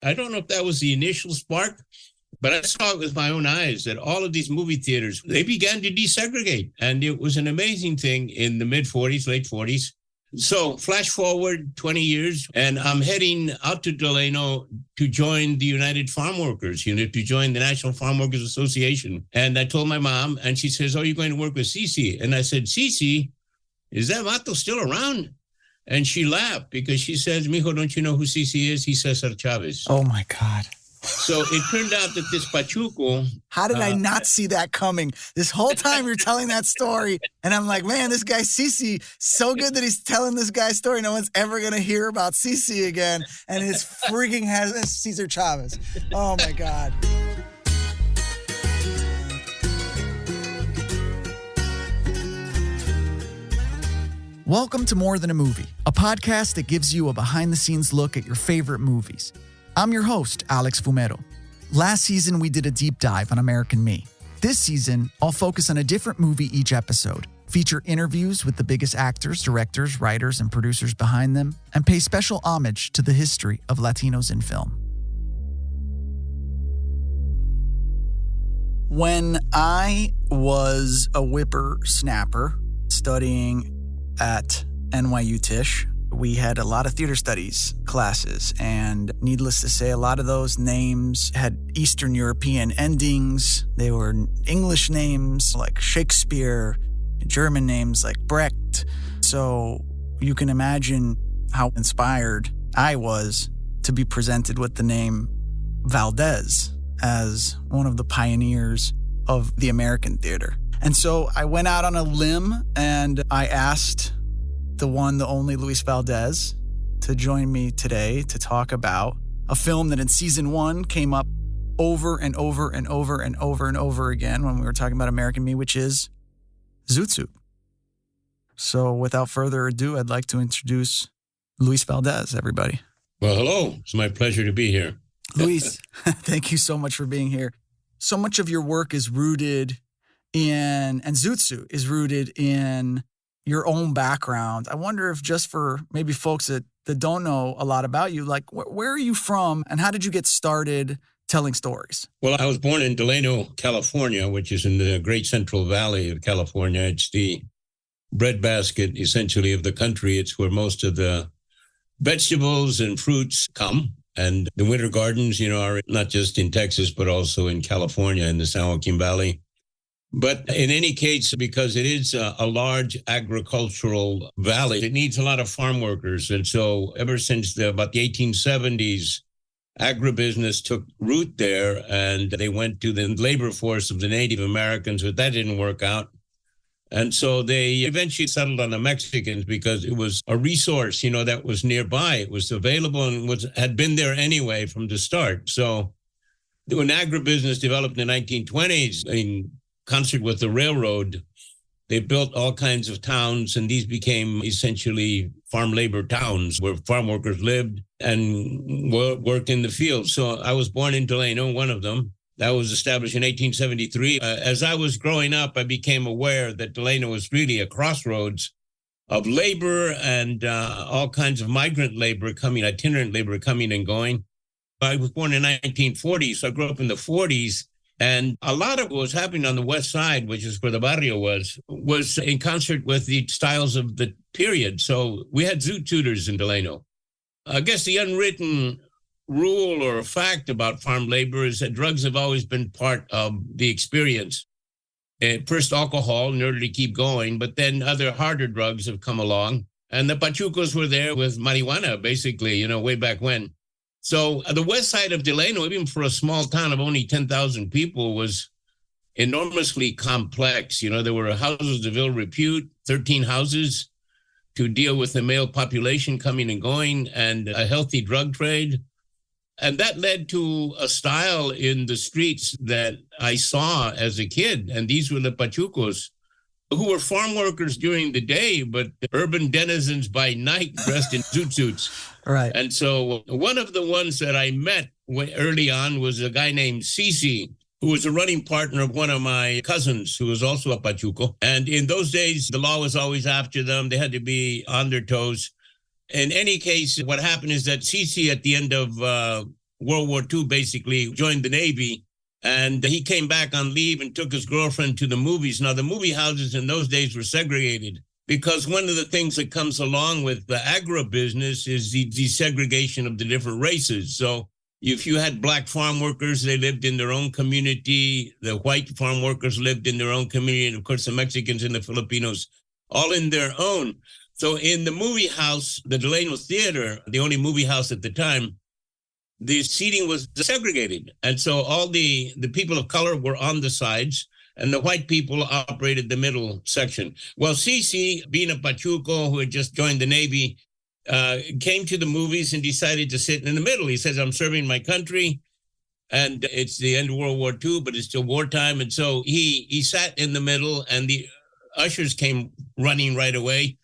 I don't know if that was the initial spark, but I saw it with my own eyes that all of these movie theaters, they began to desegregate. And it was an amazing thing in the mid-40s, late 40s. So flash forward 20 years, and I'm heading out to Delano to join the United Farm Workers Unit, to join the National Farm Workers Association. And I told my mom, and she says, "Oh, you're going to work with Cici?" And I said, "Cici, is that vato still around?" And she laughed because she says, "Mijo, don't you know who Cici is? He's Cesar Chavez." Oh, my God. So it turned out that this Pachuco... How did I not see that coming? This whole time you're telling that story, and I'm like, man, this guy Cici, so good that he's telling this guy's story. No one's ever going to hear about Cici again, and his freaking has Cesar Chavez. Oh, my God. Welcome to More Than a Movie, a podcast that gives you a behind-the-scenes look at your favorite movies. I'm your host, Alex Fumero. Last season, we did a deep dive on American Me. This season, I'll focus on a different movie each episode, feature interviews with the biggest actors, directors, writers, and producers behind them, and pay special homage to the history of Latinos in film. When I was a whippersnapper studying at NYU Tisch, we had a lot of theater studies classes, and needless to say, a lot of those names had Eastern European endings. They were English names like Shakespeare, German names like Brecht. So you can imagine how inspired I was to be presented with the name Valdez as one of the pioneers of the American theater. And so I went out on a limb and I asked the one, the only Luis Valdez to join me today to talk about a film that in season 1 came up over and over and over and over and over again when we were talking about American Me, which is Zoot Suit. So without further ado, I'd like to introduce Luis Valdez, everybody. Well, hello. It's my pleasure to be here. Luis, thank you so much for being here. So much of your work is rooted in, and Zoot Suit is rooted in your own background. I wonder if just for maybe folks that don't know a lot about you, like where are you from and how did you get started telling stories? Well, I was born in Delano, California, which is in the Great Central Valley of California. It's the breadbasket, essentially, of the country. It's where most of the vegetables and fruits come. And the winter gardens, are not just in Texas, but also in California in the San Joaquin Valley. But in any case, because it is a large agricultural valley, it needs a lot of farm workers. And so ever since about the 1870s, agribusiness took root there, and they went to the labor force of the Native Americans, but that didn't work out. And so they eventually settled on the Mexicans because it was a resource, that was nearby. It was available and had been there anyway from the start. So when agribusiness developed in the 1920s, in concert with the railroad, they built all kinds of towns, and these became essentially farm labor towns where farm workers lived and worked in the fields. So I was born in Delano, one of them. That was established in 1873. As I was growing up, I became aware that Delano was really a crossroads of labor and all kinds of migrant labor itinerant labor coming and going. I was born in 1940, so I grew up in the 40s. And a lot of what was happening on the west side, which is where the barrio was in concert with the styles of the period. So we had Zoot Suiters in Delano. I guess the unwritten rule or fact about farm labor is that drugs have always been part of the experience. First alcohol in order to keep going, but then other harder drugs have come along. And the Pachucos were there with marijuana, basically, way back when. So the west side of Delano, even for a small town of only 10,000 people, was enormously complex. There were houses of ill repute, 13 houses to deal with the male population coming and going, and a healthy drug trade. And that led to a style in the streets that I saw as a kid. And these were the Pachucos, who were farm workers during the day, but urban denizens by night dressed in zoot suits. Right. And so one of the ones that I met early on was a guy named Cici, who was a running partner of one of my cousins, who was also a Pachuco. And in those days, the law was always after them. They had to be on their toes. In any case, what happened is that Cici, at the end of World War II, basically joined the Navy. And he came back on leave and took his girlfriend to the movies. Now, the movie houses in those days were segregated because one of the things that comes along with the agribusiness is the desegregation of the different races. So if you had black farm workers, they lived in their own community. The white farm workers lived in their own community. And, of course, the Mexicans and the Filipinos, all in their own. So in the movie house, the Delano Theater, the only movie house at the time, the seating was segregated. And so all the people of color were on the sides and the white people operated the middle section. Well, Cici, being a Pachuco who had just joined the Navy, came to the movies and decided to sit in the middle. He says, I'm serving my country and it's the end of World War II, but it's still wartime. And so he sat in the middle and the ushers came running right away.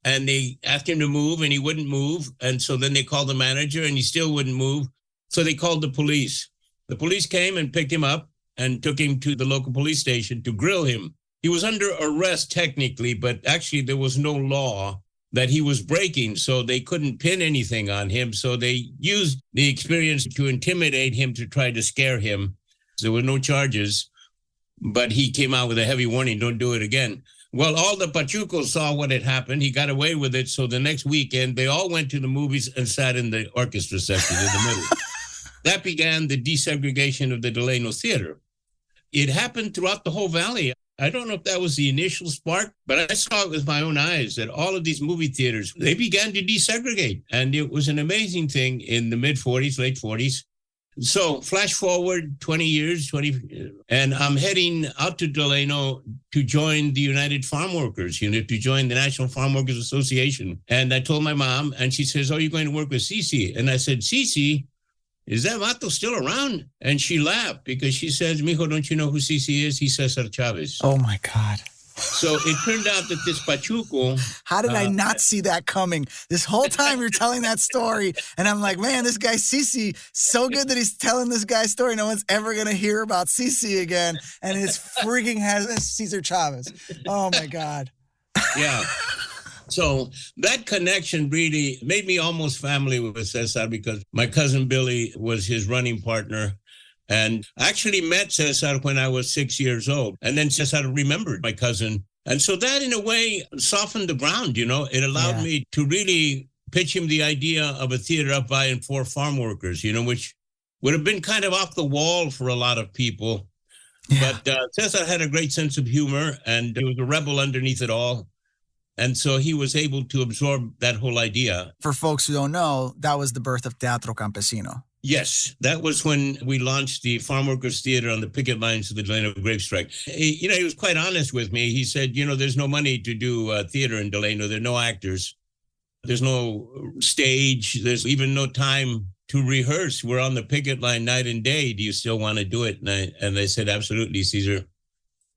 And they asked him to move, and he wouldn't move. And so then they called the manager, and he still wouldn't move. So they called the police. The police came and picked him up and took him to the local police station to grill him. He was under arrest technically, but actually there was no law that he was breaking, so they couldn't pin anything on him. So they used the experience to intimidate him, to try to scare him. There were no charges, but he came out with a heavy warning, don't do it again. Well, all the Pachucos saw what had happened. He got away with it. So the next weekend, they all went to the movies and sat in the orchestra section in the middle. That began the desegregation of the Delano Theater. It happened throughout the whole valley. I don't know if that was the initial spark, but I saw it with my own eyes that all of these movie theaters, they began to desegregate. And it was an amazing thing in the mid-40s, late 40s. So flash forward 20 years, and I'm heading out to Delano to join the United Farm Workers, to join the National Farm Workers Association. And I told my mom, and she says, oh, you're going to work with Cici. And I said, Cici, is that vato still around? And she laughed because she says, mijo, don't you know who Cici is? He's Cesar Chavez. Oh, my God. So it turned out that this Pachuco... How did I not see that coming? This whole time you're telling that story, and I'm like, man, this guy Cici, so good that he's telling this guy's story. No one's ever going to hear about Cici again, and his freaking has Cesar Chavez. Oh, my God. Yeah. So that connection really made me almost family with Cesar because my cousin Billy was his running partner. And I actually met Cesar when I was 6 years old. And then Cesar remembered my cousin. And so that, in a way, softened the ground, It allowed me to really pitch him the idea of a theater up by and for farm workers, which would have been kind of off the wall for a lot of people. Yeah. But Cesar had a great sense of humor, and he was a rebel underneath it all. And so he was able to absorb that whole idea. For folks who don't know, that was the birth of Teatro Campesino. Yes, that was when we launched the Farm Workers Theater on the picket lines of the Delano Grape Strike. He was quite honest with me. He said, there's no money to do theater in Delano. There are no actors. There's no stage. There's even no time to rehearse. We're on the picket line night and day. Do you still want to do it? And they said, absolutely, Cesar.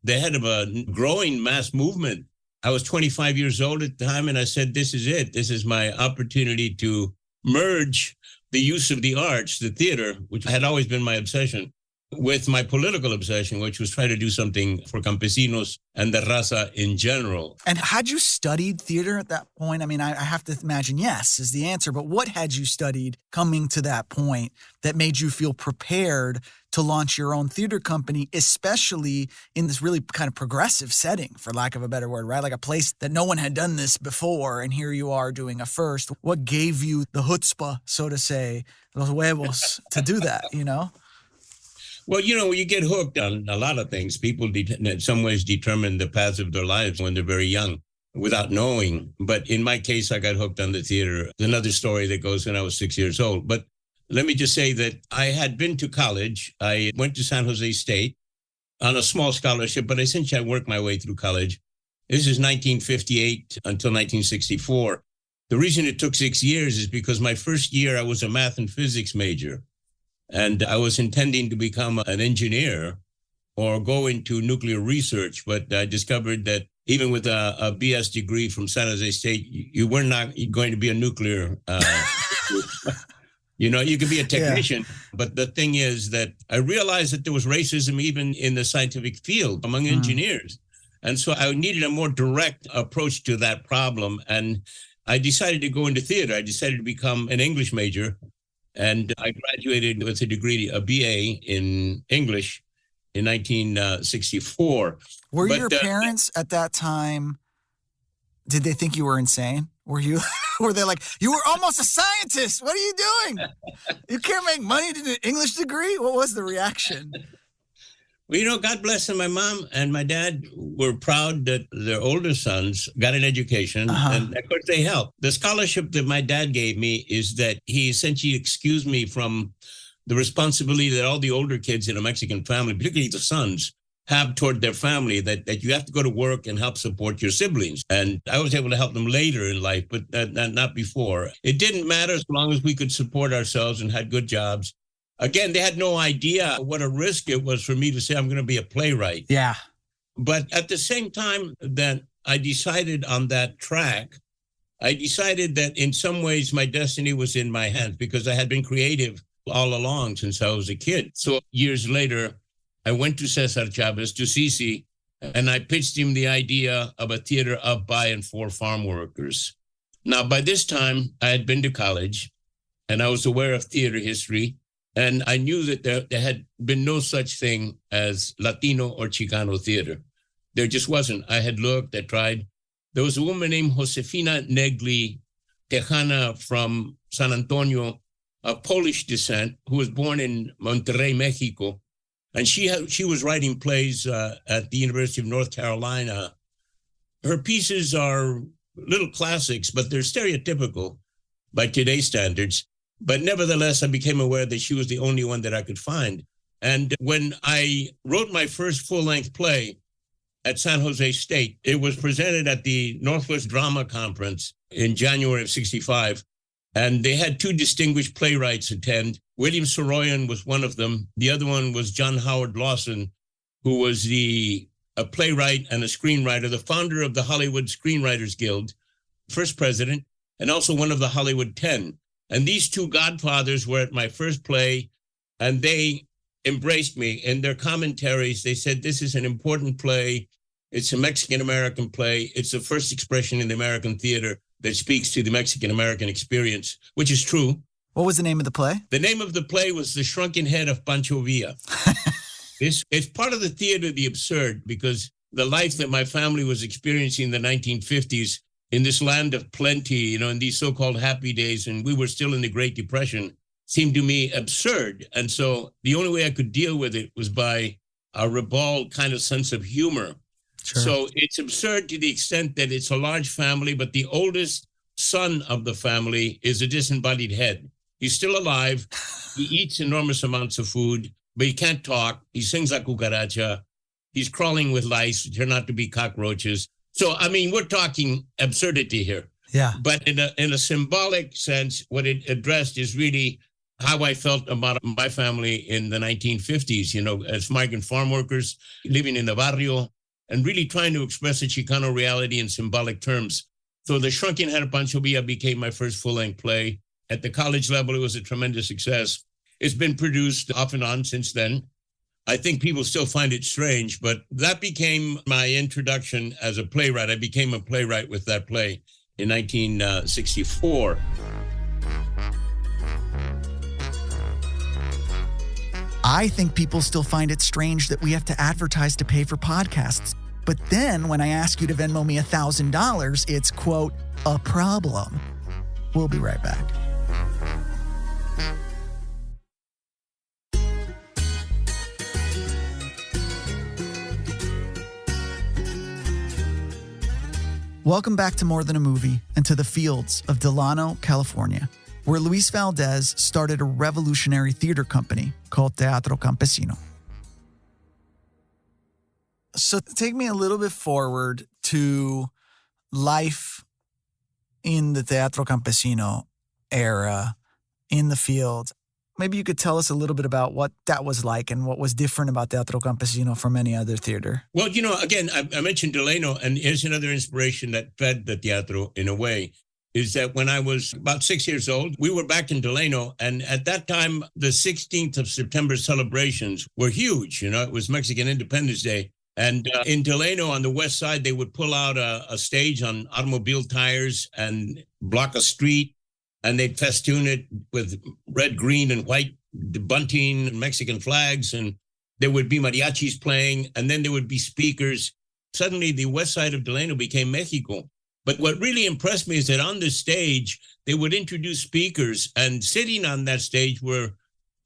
They had a growing mass movement. I was 25 years old at the time, and I said, this is it. This is my opportunity to merge the use of the arts, the theater, which had always been my obsession, with my political obsession, which was try to do something for campesinos and the raza in general. And had you studied theater at that point? I mean, I have to imagine yes is the answer, but what had you studied coming to that point that made you feel prepared to launch your own theater company, especially in this really kind of progressive setting, for lack of a better word, right? Like a place that no one had done this before, and here you are doing a first. What gave you the chutzpah, so to say, los huevos, to do that, Well, you get hooked on a lot of things. People, in some ways, determine the paths of their lives when they're very young without knowing. But in my case, I got hooked on the theater. Another story that goes when I was 6 years old. But let me just say that I had been to college. I went to San Jose State on a small scholarship, but essentially I worked my way through college. This is 1958 until 1964. The reason it took 6 years is because my first year I was a math and physics major. And I was intending to become an engineer or go into nuclear research. But I discovered that even with a BS degree from San Jose State, you were not going to be a nuclear. You could be a technician. Yeah. But the thing is that I realized that there was racism even in the scientific field among engineers. And so I needed a more direct approach to that problem. And I decided to go into theater. I decided to become an English major. And I graduated with a degree, a BA in English in 1964. Were your parents at that time, did they think you were insane? Were they like, you were almost a scientist. What are you doing? You can't make money to do an English degree? What was the reaction? Well, God bless them. My mom and my dad were proud that their older sons got an education. And of course, they helped. The scholarship that my dad gave me is that he essentially excused me from the responsibility that all the older kids in a Mexican family, particularly the sons, have toward their family, that you have to go to work and help support your siblings. And I was able to help them later in life, but not before. It didn't matter as long as we could support ourselves and had good jobs. Again, they had no idea what a risk it was for me to say I'm going to be a playwright. Yeah. But at the same time that I decided on that track, I decided that in some ways my destiny was in my hands because I had been creative all along since I was a kid. So years later, I went to Cesar Chavez, to Cici, and I pitched him the idea of a theater of, by, and for farm workers. Now, by this time, I had been to college, and I was aware of theater history, and I knew that there had been no such thing as Latino or Chicano theater. There just wasn't. I had looked, I tried. There was a woman named Josefina Negli, Tejana from San Antonio, of Polish descent, who was born in Monterrey, Mexico. And she was writing plays at the University of North Carolina. Her pieces are little classics, but they're stereotypical by today's standards. But nevertheless, I became aware that she was the only one that I could find. And when I wrote my first full-length play at San Jose State, it was presented at the Northwest Drama Conference in January of '65. And they had two distinguished playwrights attend. William Soroyan was one of them. The other one was John Howard Lawson, who was a playwright and a screenwriter, the founder of the Hollywood Screenwriters Guild, first president, and also one of the Hollywood 10. And these two godfathers were at my first play, and they embraced me. In their commentaries, they said, this is an important play. It's a Mexican-American play. It's the first expression in the American theater that speaks to the Mexican-American experience, which is true. What was the name of the play? The name of the play was The Shrunken Head of Pancho Villa. It's part of the theater of the absurd, because the life that my family was experiencing in the 1950s in this land of plenty, in these so-called happy days, and we were still in the Great Depression, seemed to me absurd. And so the only way I could deal with it was by a ribald kind of sense of humor. Sure. So it's absurd to the extent that it's a large family, but the oldest son of the family is a disembodied head. He's still alive. He eats enormous amounts of food, but he can't talk. He sings la cucaracha. He's crawling with lice, which turn out to be cockroaches. So, we're talking absurdity here. Yeah. But in a symbolic sense, what it addressed is really how I felt about my family in the 1950s, as migrant farm workers living in the barrio and really trying to express a Chicano reality in symbolic terms. So The Shrunken Head of Pancho Villa became my first full-length play. At the college level, it was a tremendous success. It's been produced off and on since then. I think people still find it strange, but that became my introduction as a playwright. I became a playwright with that play in 1964. I think people still find it strange that we have to advertise to pay for podcasts. But then when I ask you to Venmo me $1,000, it's, quote, a problem. We'll be right back. Welcome back to More Than a Movie and to the fields of Delano, California, where Luis Valdez started a revolutionary theater company called Teatro Campesino. So take me a little bit forward to life in the Teatro Campesino era, in the field. Maybe you could tell us a little bit about what that was like and what was different about Teatro Campesino from any other theater. Well, again, I mentioned Delano, and here's another inspiration that fed the teatro in a way, is that when I was about 6 years old, we were back in Delano. And at that time, the 16th of September celebrations were huge. It was Mexican Independence Day. And in Delano on the west side, they would pull out a stage on automobile tires and block a street and they'd festoon it with red, green, and white bunting and Mexican flags, and there would be mariachis playing, and then there would be speakers. Suddenly, the west side of Delano became Mexico. But what really impressed me is that on the stage, they would introduce speakers, and sitting on that stage were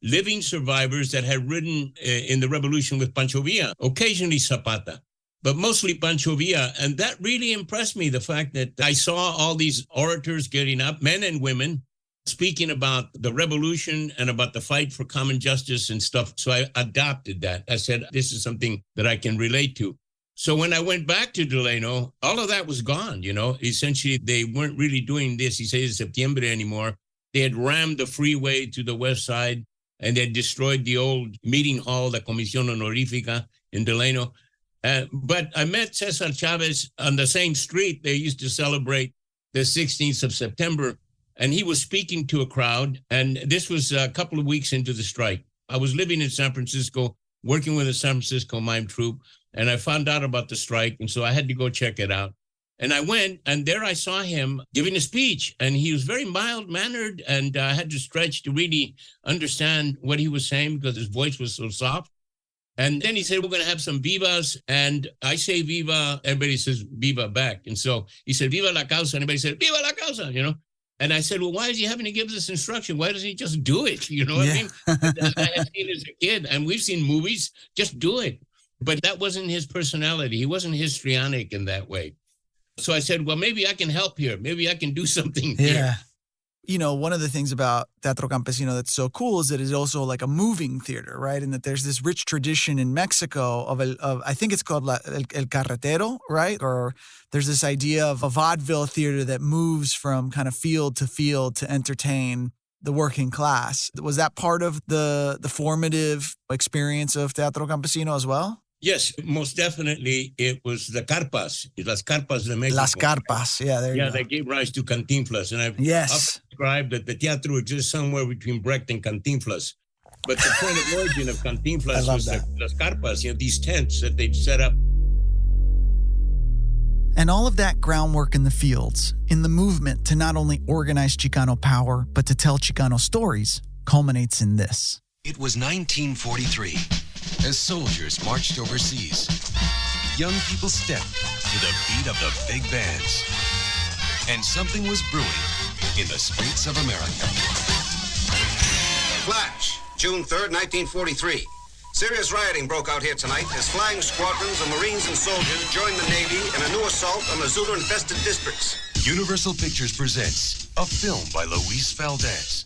living survivors that had ridden in the revolution with Pancho Villa, occasionally Zapata, but mostly Pancho Villa. And that really impressed me, the fact that I saw all these orators getting up, men and women, speaking about the revolution and about the fight for common justice and stuff. So I adopted that. I said, this is something that I can relate to. So when I went back to Delano, all of that was gone, you know. Essentially, they weren't really doing this, he says, Septiembre anymore. They had rammed the freeway to the west side, and they had destroyed the old meeting hall, the Comisión Honorífica in Delano. But I met Cesar Chavez on the same street. They used to celebrate the 16th of September, and he was speaking to a crowd, and this was a couple of weeks into the strike. I was living in San Francisco, working with a San Francisco mime troupe, and I found out about the strike, and so I had to go check it out. And I went, and there I saw him giving a speech, and he was very mild-mannered, and I had to stretch to really understand what he was saying because his voice was so soft. And then he said, we're going to have some vivas, and I say viva, everybody says viva back. And so he said, viva la causa, and everybody said, viva la causa, you know. And I said, well, why is he having to give this instruction? Why doesn't he just do it? You know what I mean? I had seen it as a kid, and we've seen movies, just do it. But that wasn't his personality. He wasn't histrionic in that way. So I said, well, maybe I can help here. Maybe I can do something here. You know, one of the things about Teatro Campesino that's so cool is that it's also like a moving theater, right? And that there's this rich tradition in Mexico of I think it's called El Carretero, right? Or there's this idea of a vaudeville theater that moves from kind of field to entertain the working class. Was that part of the formative experience of Teatro Campesino as well? Yes, most definitely. It was the carpas, las carpas de Mexico. Las carpas, yeah, there you go. Yeah, they gave rise to Cantinflas. And I've often described that the teatro exists somewhere between Brecht and Cantinflas. But the point of origin of Cantinflas was las carpas, you know, these tents that they'd set up. And all of that groundwork in the fields, in the movement to not only organize Chicano power, but to tell Chicano stories, culminates in this. It was 1943. As soldiers marched overseas, young people stepped to the beat of the big bands. And something was brewing in the streets of America. Flash, June 3rd, 1943. Serious rioting broke out here tonight as flying squadrons of Marines and soldiers joined the Navy in a new assault on the Zulu-infested districts. Universal Pictures presents a film by Luis Valdez.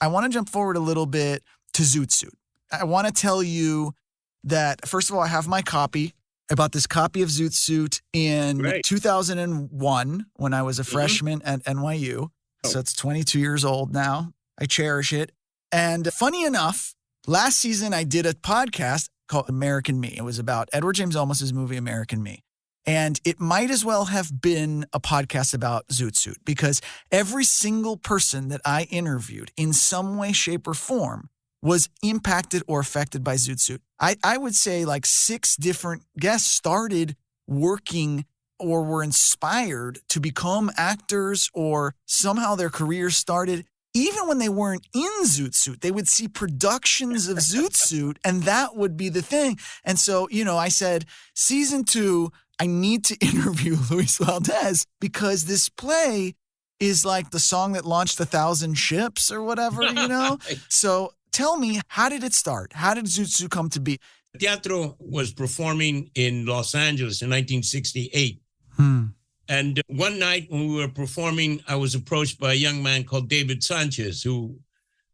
I want to jump forward a little bit to Zoot Suit. I want to tell you that, first of all, I have my copy. I bought this copy of Zoot Suit in 2001 when I was a freshman at NYU. So it's 22 years old now. I cherish it. And funny enough, last season I did a podcast called American Me. It was about Edward James Olmos' movie American Me. And it might as well have been a podcast about Zoot Suit because every single person that I interviewed in some way, shape, or form was impacted or affected by Zoot Suit. I would say like 6 different guests started working or were inspired to become actors or somehow their careers started. Even when they weren't in Zoot Suit, they would see productions of Zoot Suit and that would be the thing. And so, you know, I said, season 2, I need to interview Luis Valdez because this play is like the song that launched 1,000 ships or whatever, you know? So tell me, how did it start? How did Zoot Suit come to be? Teatro was performing in Los Angeles in 1968. And one night when we were performing, I was approached by a young man called David Sanchez, who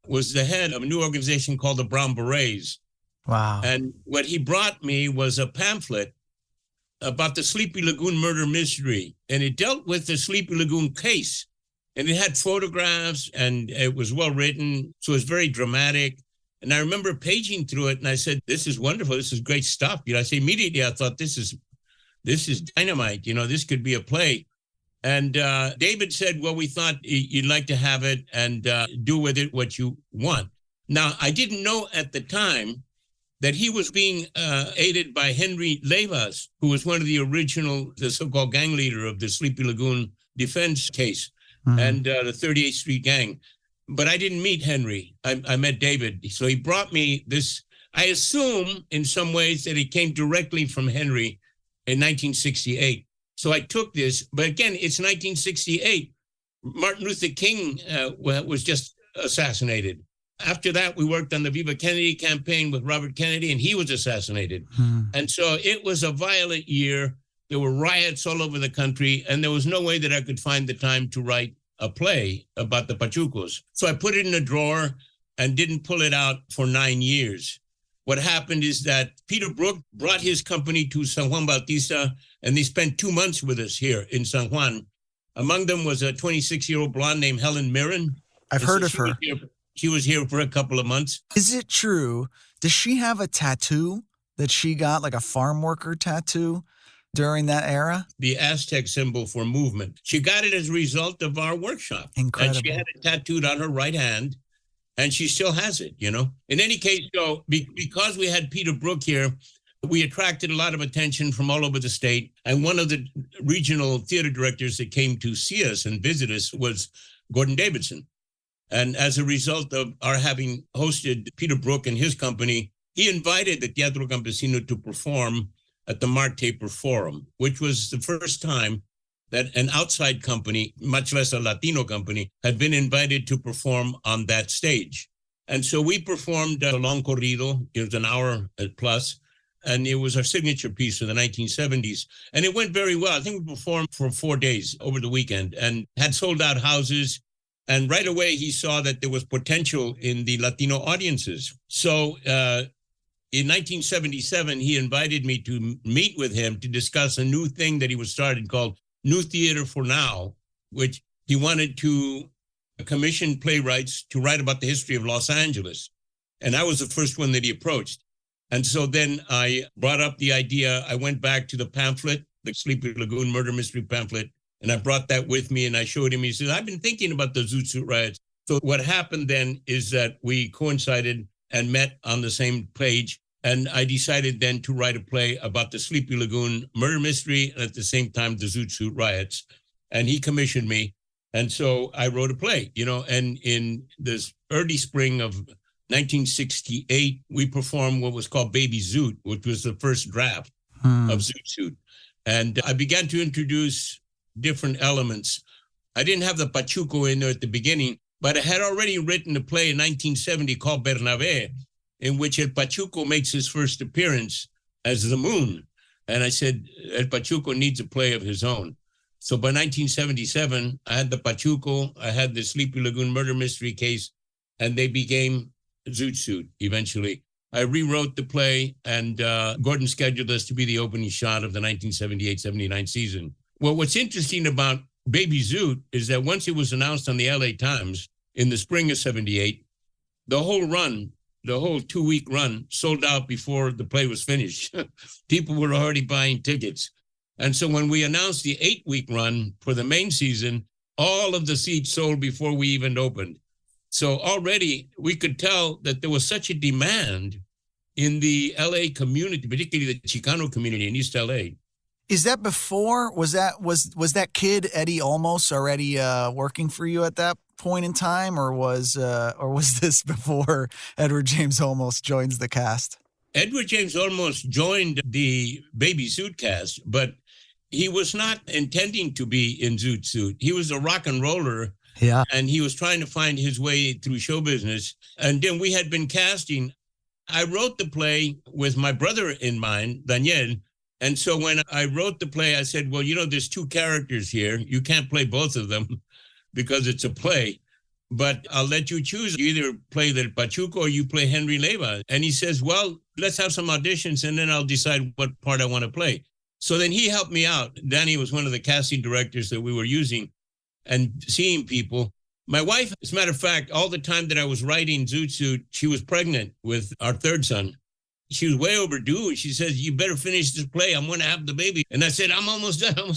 was the head of a new organization called the Brown Berets. Wow. And what he brought me was a pamphlet about the Sleepy Lagoon murder mystery. And it dealt with the Sleepy Lagoon case. And it had photographs and it was well written. So it was very dramatic. And I remember paging through it and I said, this is wonderful. This is great stuff. You know, I say immediately, I thought this is dynamite. You know, this could be a play. And David said, well, we thought you'd like to have it and do with it what you want. Now, I didn't know at the time that he was being aided by Henry Levas, who was one of the so-called gang leader of the Sleepy Lagoon defense case and the 38th Street Gang. But I didn't meet Henry. I met David. So he brought me this. I assume in some ways that it came directly from Henry in 1968. So I took this. But again, it's 1968. Martin Luther King was just assassinated. After that, we worked on the Viva Kennedy campaign with Robert Kennedy, and he was assassinated. And so it was a violent year. There were riots all over the country, and there was no way that I could find the time to write a play about the Pachucos. So I put it in a drawer and didn't pull it out for 9 years. What happened is that Peter Brook brought his company to San Juan Bautista, and they spent 2 months with us here in San Juan. Among them was a 26-year-old blonde named Helen Mirren. I've heard of her. She was here for a couple of months. Is it true? Does she have a tattoo that she got, like a farm worker tattoo during that era? The Aztec symbol for movement. She got it as a result of our workshop. Incredible. And she had it tattooed on her right hand, and she still has it, you know. In any case, so because we had Peter Brook here, we attracted a lot of attention from all over the state. And one of the regional theater directors that came to see us and visit us was Gordon Davidson. And as a result of our having hosted Peter Brook and his company, he invited the Teatro Campesino to perform at the Mark Taper Forum, which was the first time that an outside company, much less a Latino company, had been invited to perform on that stage. And so we performed a long corrido. It was an hour plus, and it was our signature piece of the 1970s. And it went very well. I think we performed for 4 days over the weekend and had sold out houses. And right away, he saw that there was potential in the Latino audiences. So in 1977, he invited me to meet with him to discuss a new thing that he was starting called New Theater for Now, which he wanted to commission playwrights to write about the history of Los Angeles. And I was the first one that he approached. And so then I brought up the idea. I went back to the pamphlet, the Sleepy Lagoon murder mystery pamphlet, and I brought that with me and I showed him. He said, I've been thinking about the Zoot Suit riots. So what happened then is that we coincided and met on the same page. And I decided then to write a play about the Sleepy Lagoon murder mystery and at the same time, the Zoot Suit riots. And he commissioned me. And so I wrote a play, you know, and in this early spring of 1968, we performed what was called Baby Zoot, which was the first draft of Zoot Suit. And I began to introduce different elements. I didn't have the Pachuco in there at the beginning, but I had already written a play in 1970 called Bernabé, in which El Pachuco makes his first appearance as the moon. And I said, El Pachuco needs a play of his own. So by 1977, I had the Pachuco, I had the Sleepy Lagoon murder mystery case, and they became Zoot Suit eventually. I rewrote the play, and Gordon scheduled us to be the opening shot of the 1978-79 season. Well, what's interesting about Baby Zoot is that once it was announced on the LA Times in the spring of 78, the whole 2-week run sold out before the play was finished. People were already buying tickets. And so when we announced the 8-week run for the main season, all of the seats sold before we even opened. So already we could tell that there was such a demand in the LA community, particularly the Chicano community in East LA. Is that before? Was that kid Eddie Olmos already working for you at that point in time, or was this before Edward James Olmos joins the cast? Edward James Olmos joined the Baby Zoot cast, but he was not intending to be in Zoot Suit. He was a rock and roller, and he was trying to find his way through show business. And then we had been casting. I wrote the play with my brother in mind, Daniel. And so when I wrote the play, I said, well, you know, there's 2 characters here. You can't play both of them because it's a play. But I'll let you choose. You either play the Pachuco or you play Henry Leyva. And he says, well, let's have some auditions and then I'll decide what part I want to play. So then he helped me out. Danny was one of the casting directors that we were using and seeing people. My wife, as a matter of fact, all the time that I was writing Zoot Suit, she was pregnant with our 3rd son. She was way overdue. And she says, you better finish this play. I'm going to have the baby. And I said, I'm almost done.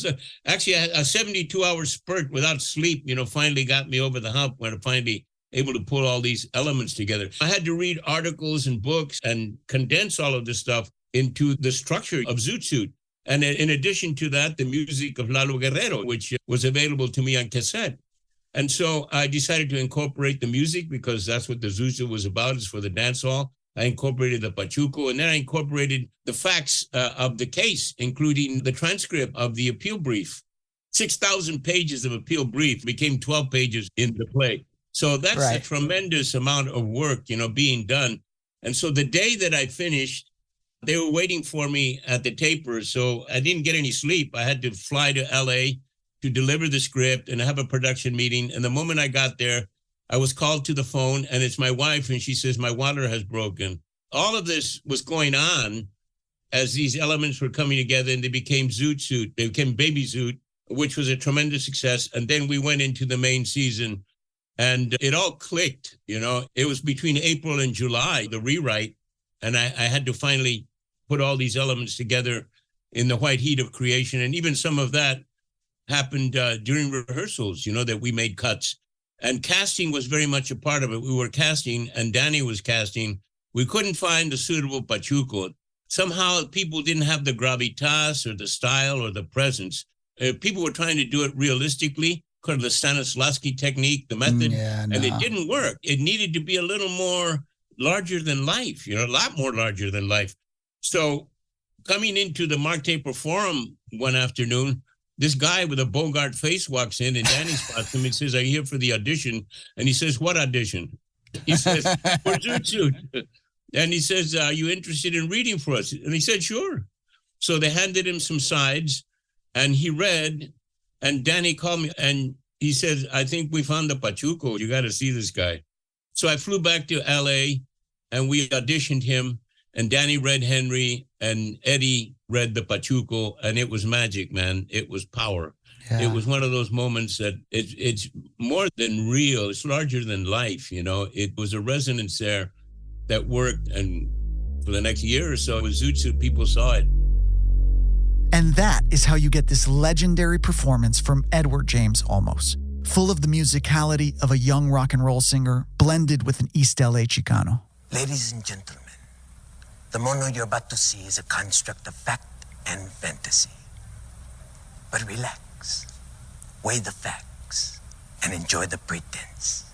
Actually, a 72-hour spurt without sleep, you know, finally got me over the hump when I finally able to pull all these elements together. I had to read articles and books and condense all of this stuff into the structure of Zoot Suit. And in addition to that, the music of Lalo Guerrero, which was available to me on cassette. And so I decided to incorporate the music because that's what the Zoot Suit was about, is for the dance hall. I incorporated the Pachuco, and then I incorporated the facts of the case, including the transcript of the appeal brief. 6,000 pages of appeal brief became 12 pages in the play. So that's a tremendous amount of work, being done. And so the day that I finished, they were waiting for me at the taper. So I didn't get any sleep. I had to fly to LA to deliver the script and have a production meeting. And the moment I got there, I was called to the phone, and it's my wife, and she says, my water has broken. All of this was going on as these elements were coming together, and they became Zoot Suit. They became Baby Zoot, which was a tremendous success. And then we went into the main season, and it all clicked. It was between April and July, the rewrite, and I had to finally put all these elements together in the white heat of creation. And even some of that happened during rehearsals, that we made cuts. And casting was very much a part of it. We were casting, and Danny was casting. We couldn't find a suitable Pachuco. Somehow people didn't have the gravitas or the style or the presence. People were trying to do it realistically, kind of the Stanislavski technique, the method, and it didn't work. It needed to be a little more larger than life, a lot more larger than life. So coming into the Mark Taper Forum one afternoon, this guy with a Bogart face walks in, and Danny spots him and says, are you here for the audition? And he says, what audition? He says, for Zoot Suit. And he says, are you interested in reading for us? And he said, sure. So they handed him some sides, and he read, and Danny called me, and he said, I think we found the Pachuco. You got to see this guy. So I flew back to LA, and we auditioned him, and Danny read Henry, and Eddie read the Pachuco, and it was magic, man. It was power. Yeah. It was one of those moments that it's more than real. It's larger than life, It was a resonance there that worked, and for the next year or so, with Zoot Suit, people saw it. And that is how you get this legendary performance from Edward James Olmos, full of the musicality of a young rock and roll singer blended with an East LA Chicano. Ladies and gentlemen, the mono you're about to see is a construct of fact and fantasy. But relax, weigh the facts, and enjoy the pretense.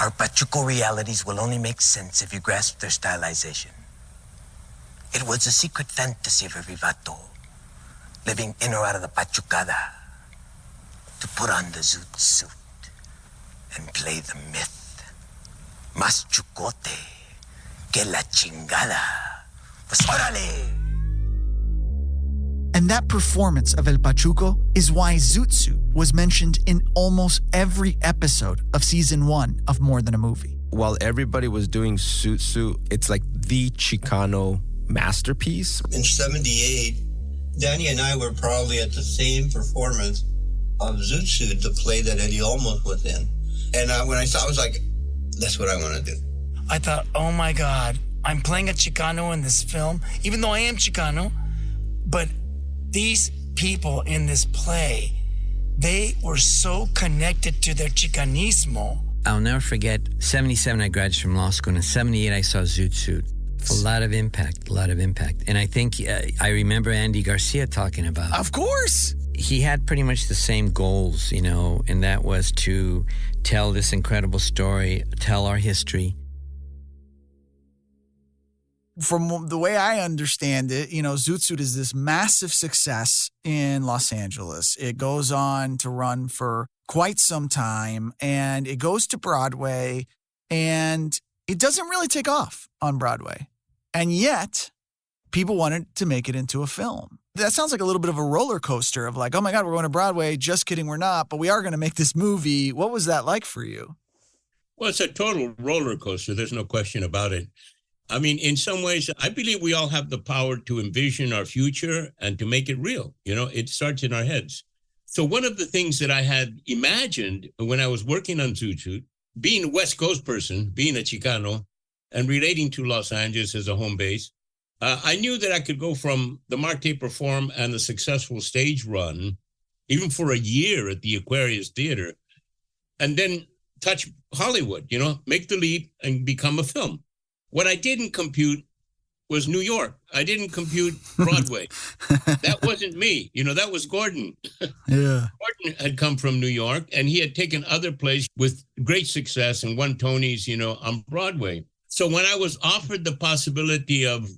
Our Pachuco realities will only make sense if you grasp their stylization. It was a secret fantasy of every vato, living in or out of the Pachucada, to put on the Zoot Suit and play the myth. Mas chucote que la chingada. Pues órale! And that performance of El Pachuco is why Zoot Suit was mentioned in almost every episode of season 1 of More Than a Movie. While everybody was doing Zoot Suit, it's like the Chicano masterpiece. In 78, Danny and I were probably at the same performance of Zoot Suit, the play that Eddie Olmos was in. And when I saw it, I was like, that's what I want to do. I thought, oh my God, I'm playing a Chicano in this film, even though I am Chicano, but these people in this play, they were so connected to their Chicanismo. I'll never forget, 77, I graduated from law school, and in 78, I saw Zoot Suit. A lot of impact. And I think I remember Andy Garcia talking about. Of course. He had pretty much the same goals, and that was to tell this incredible story, tell our history. From the way I understand it, Zoot Suit is this massive success in Los Angeles. It goes on to run for quite some time, and it goes to Broadway, and it doesn't really take off on Broadway. And yet, people wanted to make it into a film. That sounds like a little bit of a roller coaster of like, oh my God, we're going to Broadway. Just kidding, we're not, but we are going to make this movie. What was that like for you? Well, it's a total roller coaster. There's no question about it. I mean, in some ways, I believe we all have the power to envision our future and to make it real. It starts in our heads. So one of the things that I had imagined when I was working on Zoot Suit, being a West Coast person, being a Chicano, and relating to Los Angeles as a home base, I knew that I could go from the Mark Taper Forum and the successful stage run, even for a year at the Aquarius Theater, and then touch Hollywood, make the leap and become a film. What I didn't compute was New York. I didn't compute Broadway. That wasn't me. That was Gordon. Yeah. Gordon had come from New York, and he had taken other plays with great success and won Tonys, on Broadway. So when I was offered the possibility of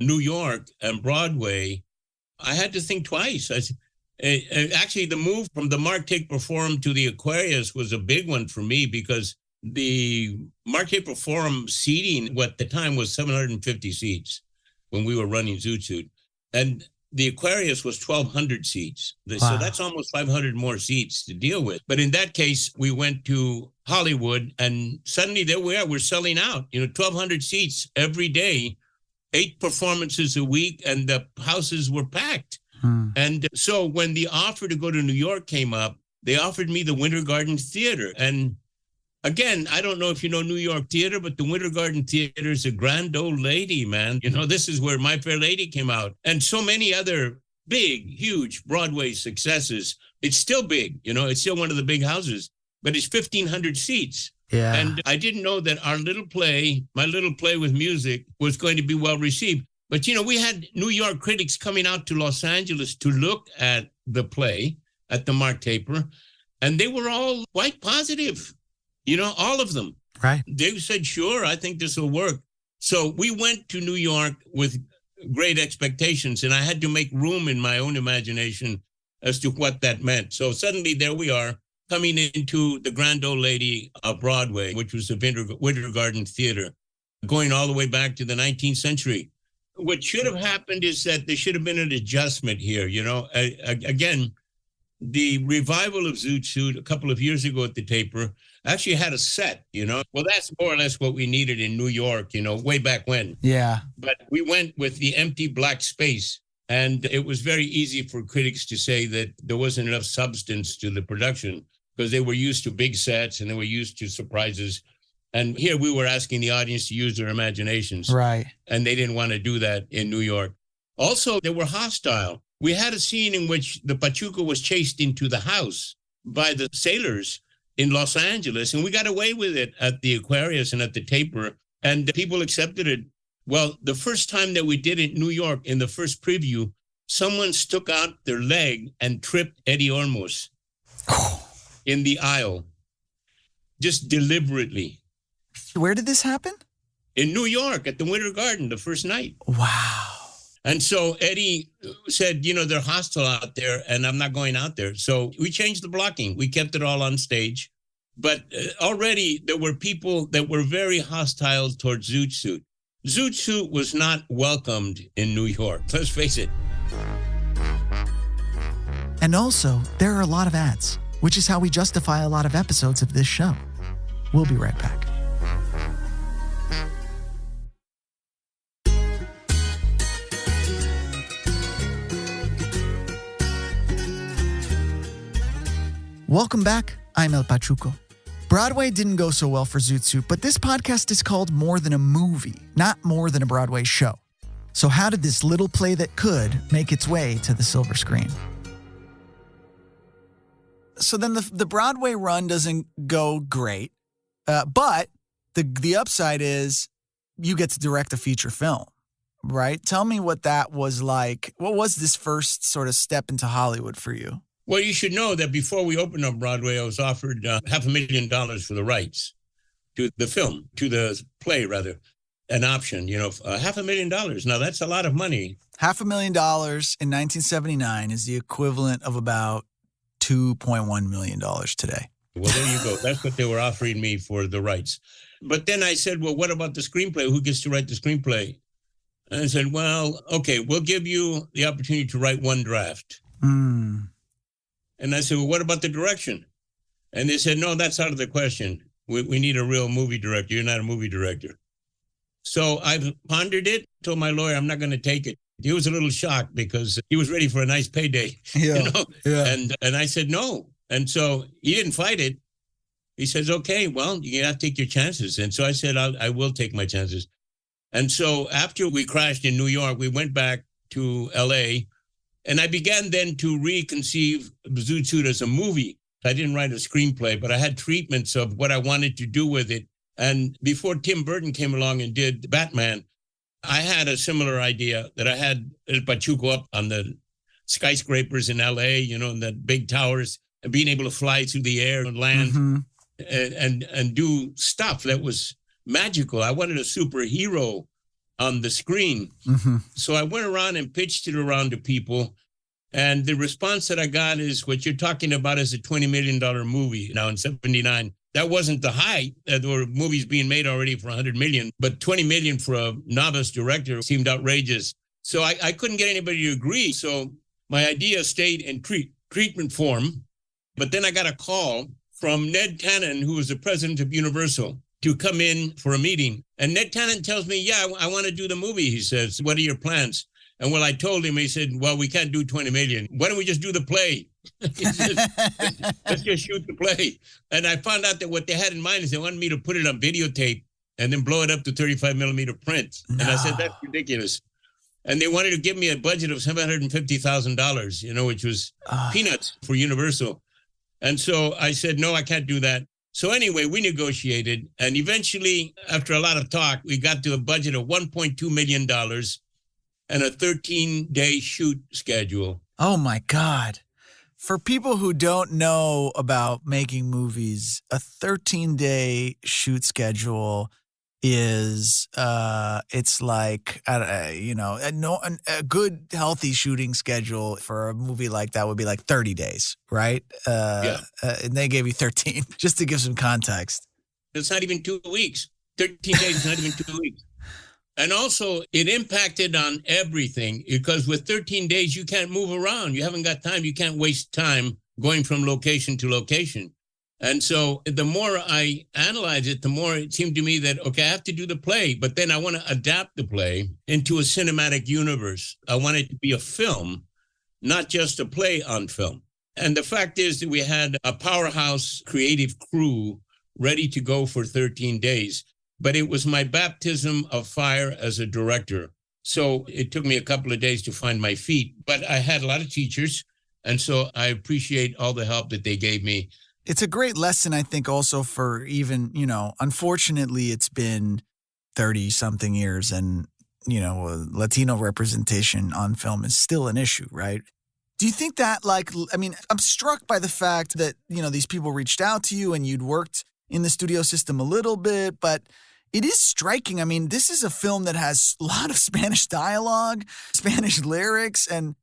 New York and Broadway, I had to think twice. Actually, the move from the Mark Taper Forum to the Aquarius was a big one for me, because the Mark Taper Forum seating, at the time, was 750 seats when we were running Zoot Suit. And the Aquarius was 1,200 seats. Wow. So that's almost 500 more seats to deal with. But in that case, we went to Hollywood, and suddenly there we are. We're selling out, 1,200 seats every day, 8 performances a week, and the houses were packed. And so when the offer to go to New York came up, they offered me the Winter Garden Theater. And again, I don't know if you know New York theater, but the Winter Garden Theater is a grand old lady, man. This is where My Fair Lady came out, and so many other big, huge Broadway successes. It's still big, it's still one of the big houses, but it's 1,500 seats. Yeah. And I didn't know that my little play with music, was going to be well received. But, we had New York critics coming out to Los Angeles to look at the play at the Mark Taper, and they were all quite positive. All of them. Right. They said, sure, I think this will work. So we went to New York with great expectations, and I had to make room in my own imagination as to what that meant. So suddenly there we are, coming into the grand old lady of Broadway, which was the Winter Garden Theater, going all the way back to the 19th century. What should have happened is that there should have been an adjustment here. Again, the revival of Zoot Suit a couple of years ago at the Taper actually had a set, Well, that's more or less what we needed in New York, way back when. Yeah. But we went with the empty black space, and it was very easy for critics to say that there wasn't enough substance to the production, because they were used to big sets and they were used to surprises. And here we were asking the audience to use their imaginations. Right. And they didn't want to do that in New York. Also, they were hostile. We had a scene in which the Pachuco was chased into the house by the sailors in Los Angeles, and we got away with it at the Aquarius and at the Taper, and people accepted it. Well, the first time that we did it in New York, in the first preview, someone stuck out their leg and tripped Eddie Olmos in the aisle, just deliberately. Where did this happen? In New York at the Winter Garden, the first night. Wow. And so Eddie said, they're hostile out there, and I'm not going out there. So we changed the blocking. We kept it all on stage. But already there were people that were very hostile towards Zoot Suit. Zoot Suit was not welcomed in New York. Let's face it. And also, there are a lot of ads, which is how we justify a lot of episodes of this show. We'll be right back. Welcome back. I'm El Pachuco. Broadway didn't go so well for Zoot Suit, but this podcast is called More Than a Movie, not more than a Broadway show. So how did this little play that could make its way to the silver screen? So then the Broadway run doesn't go great, but the upside is you get to direct a feature film, right? Tell me what that was like. What was this first sort of step into Hollywood for you? Well, you should know that before we opened up Broadway, I was offered $500,000 for the rights to the film, to the play, rather, an option, $500,000. Now, that's a lot of money. $500,000 in 1979 is the equivalent of about $2.1 million today. Well, there you go. That's what they were offering me for the rights. But then I said, well, what about the screenplay? Who gets to write the screenplay? And I said, well, okay, we'll give you the opportunity to write one draft. And I said, well, what about the direction? And they said, no, that's out of the question. We need a real movie director. You're not a movie director. So I pondered it, told my lawyer, I'm not going to take it. He was a little shocked because he was ready for a nice payday. Yeah. And I said, no. And so he didn't fight it. He says, okay, well, you have to take your chances. And so I said, I will take my chances. And so after we crashed in New York, we went back to L.A., and I began then to reconceive Zoot Suit as a movie. I didn't write a screenplay, but I had treatments of what I wanted to do with it. And before Tim Burton came along and did Batman, I had a similar idea that I had El Pachuco up on the skyscrapers in LA, and the big towers, and being able to fly through the air and land and do stuff that was magical. I wanted a superhero on the screen. So I went around and pitched it around to people. And the response that I got is, what you're talking about is a $20 million movie now in 79. That wasn't the height. There were movies being made already for 100 million, but 20 million for a novice director seemed outrageous. So I couldn't get anybody to agree. So my idea stayed in treatment form. But then I got a call from Ned Tannen, who was the president of Universal, to come in for a meeting. And Ned Tannen tells me, yeah, I want to do the movie. He says, what are your plans? And when I told him, he said, well, we can't do 20 million. Why don't we just do the play? He says, let's just shoot the play. And I found out that what they had in mind is they wanted me to put it on videotape and then blow it up to 35 millimeter print. No. And I said, that's ridiculous. And they wanted to give me a budget of $750,000, which was peanuts for Universal. And so I said, no, I can't do that. So anyway, we negotiated. And eventually, after a lot of talk, we got to a budget of $1.2 million and a 13-day shoot schedule. Oh, my God. For people who don't know about making movies, a 13-day shoot schedule is, it's like, a good, healthy shooting schedule for a movie like that would be like 30 days, right? And they gave you 13, just to give some context. It's not even 2 weeks. 13 days is not even 2 weeks. And also, it impacted on everything, because with 13 days, you can't move around. You haven't got time. You can't waste time going from location to location. And so the more I analyzed it, the more it seemed to me that, okay, I have to do the play, but then I want to adapt the play into a cinematic universe. I want it to be a film, not just a play on film. And the fact is that we had a powerhouse creative crew ready to go for 13 days. But it was my baptism of fire as a director. So it took me a couple of days to find my feet. But I had a lot of teachers, and so I appreciate all the help that they gave me. It's a great lesson, I think, also for even, unfortunately, it's been 30-something years, and, Latino representation on film is still an issue, right? Do you think that, I'm struck by the fact that, these people reached out to you and you'd worked in the studio system a little bit, but it is striking. I mean, this is a film that has a lot of Spanish dialogue, Spanish lyrics, and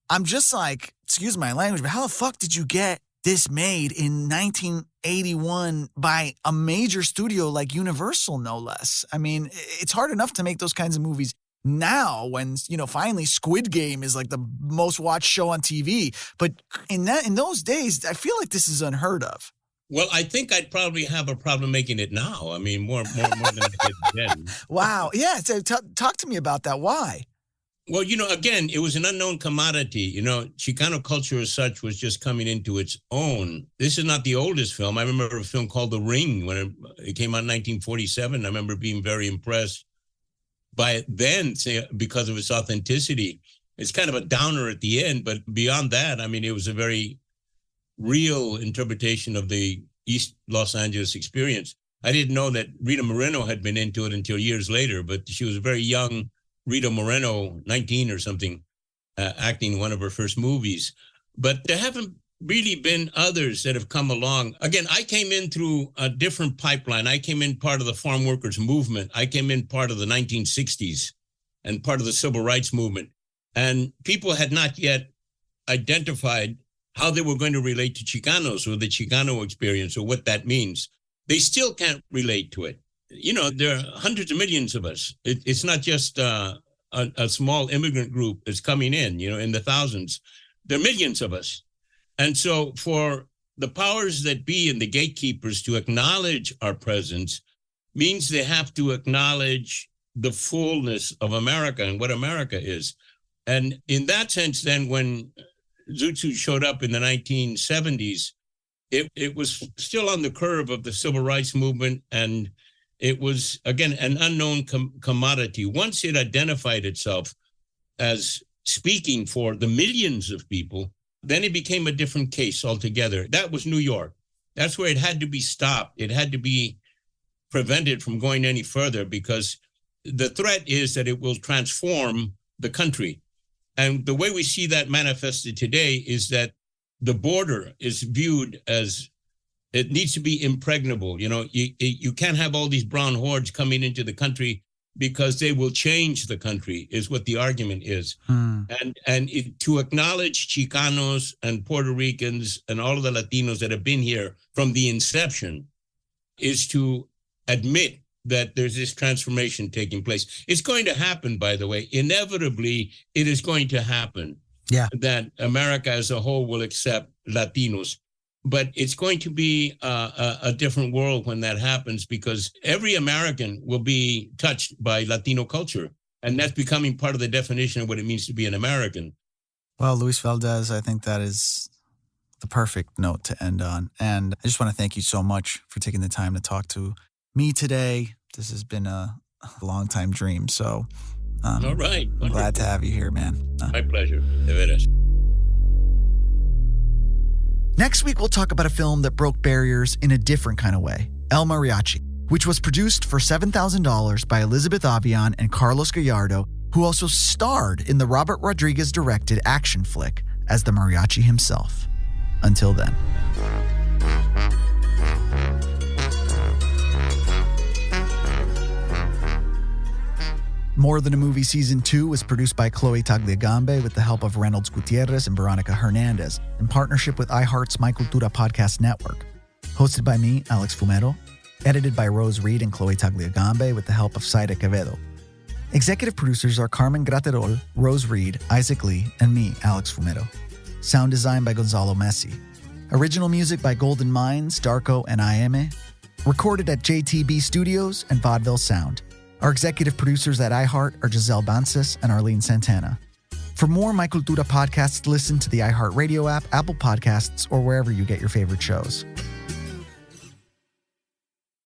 I'm just like, excuse my language, but how the fuck did you get this made in 1981 by a major studio like Universal, no less? I mean, it's hard enough to make those kinds of movies now when, finally Squid Game is like the most watched show on TV. But in those days, I feel like this is unheard of. Well, I think I'd probably have a problem making it now. I mean, more than I did then. Wow. Yeah. So talk to me about that. Why? Well, again, it was an unknown commodity. Chicano culture as such was just coming into its own. This is not the oldest film. I remember a film called The Ring when it came out in 1947. I remember being very impressed by it then because of its authenticity. It's kind of a downer at the end, but beyond that, I mean, it was a very real interpretation of the East Los Angeles experience. I didn't know that Rita Moreno had been into it until years later, but she was a very young Rita Moreno, 19 or something, acting in one of her first movies. But there haven't really been others that have come along. Again, I came in through a different pipeline. I came in part of the farm workers movement. I came in part of the 1960s and part of the civil rights movement. And people had not yet identified how they were going to relate to Chicanos or the Chicano experience or what that means. They still can't relate to it. There are hundreds of millions of us. It's not just a small immigrant group that's coming in the thousands. There are millions of us. And so for the powers that be and the gatekeepers to acknowledge our presence means they have to acknowledge the fullness of America and what America is. And in that sense, then, when Zoot Suit showed up in the 1970s, it was still on the curve of the civil rights movement, and it was, again, an unknown commodity. Once it identified itself as speaking for the millions of people, then it became a different case altogether. That was New York. That's where it had to be stopped. It had to be prevented from going any further, because the threat is that it will transform the country. And the way we see that manifested today is that the border is viewed as, it needs to be impregnable. You know, you can't have all these brown hordes coming into the country because they will change the country, is what the argument is. To acknowledge Chicanos and Puerto Ricans and all of the Latinos that have been here from the inception is to admit that there's this transformation taking place. It's going to happen, by the way. Inevitably, it is going to happen. Yeah. That America as a whole will accept Latinos. But it's going to be a different world when that happens, because every American will be touched by Latino culture. And that's becoming part of the definition of what it means to be an American. Well, Luis Valdez, I think that is the perfect note to end on. And I just want to thank you so much for taking the time to talk to me today. This has been a long time dream. So all right. I'm glad to have you here, man. My pleasure. De veras. Next week, we'll talk about a film that broke barriers in a different kind of way, El Mariachi, which was produced for $7,000 by Elizabeth Avian and Carlos Gallardo, who also starred in the Robert Rodriguez-directed action flick as the mariachi himself. Until then. More Than a Movie Season 2 was produced by Chloe Tagliagambe with the help of Reynolds Gutierrez and Veronica Hernandez in partnership with iHeart's My Cultura Podcast Network. Hosted by me, Alex Fumero. Edited by Rose Reed and Chloe Tagliagambe with the help of Saida Quevedo. Executive producers are Carmen Graterol, Rose Reed, Isaac Lee, and me, Alex Fumero. Sound design by Gonzalo Messi. Original music by Golden Minds, Darko, and Iame. Recorded at JTB Studios and Vaudeville Sound. Our executive producers at iHeart are Giselle Bances and Arlene Santana. For more My Cultura podcasts, listen to the iHeartRadio app, Apple Podcasts, or wherever you get your favorite shows.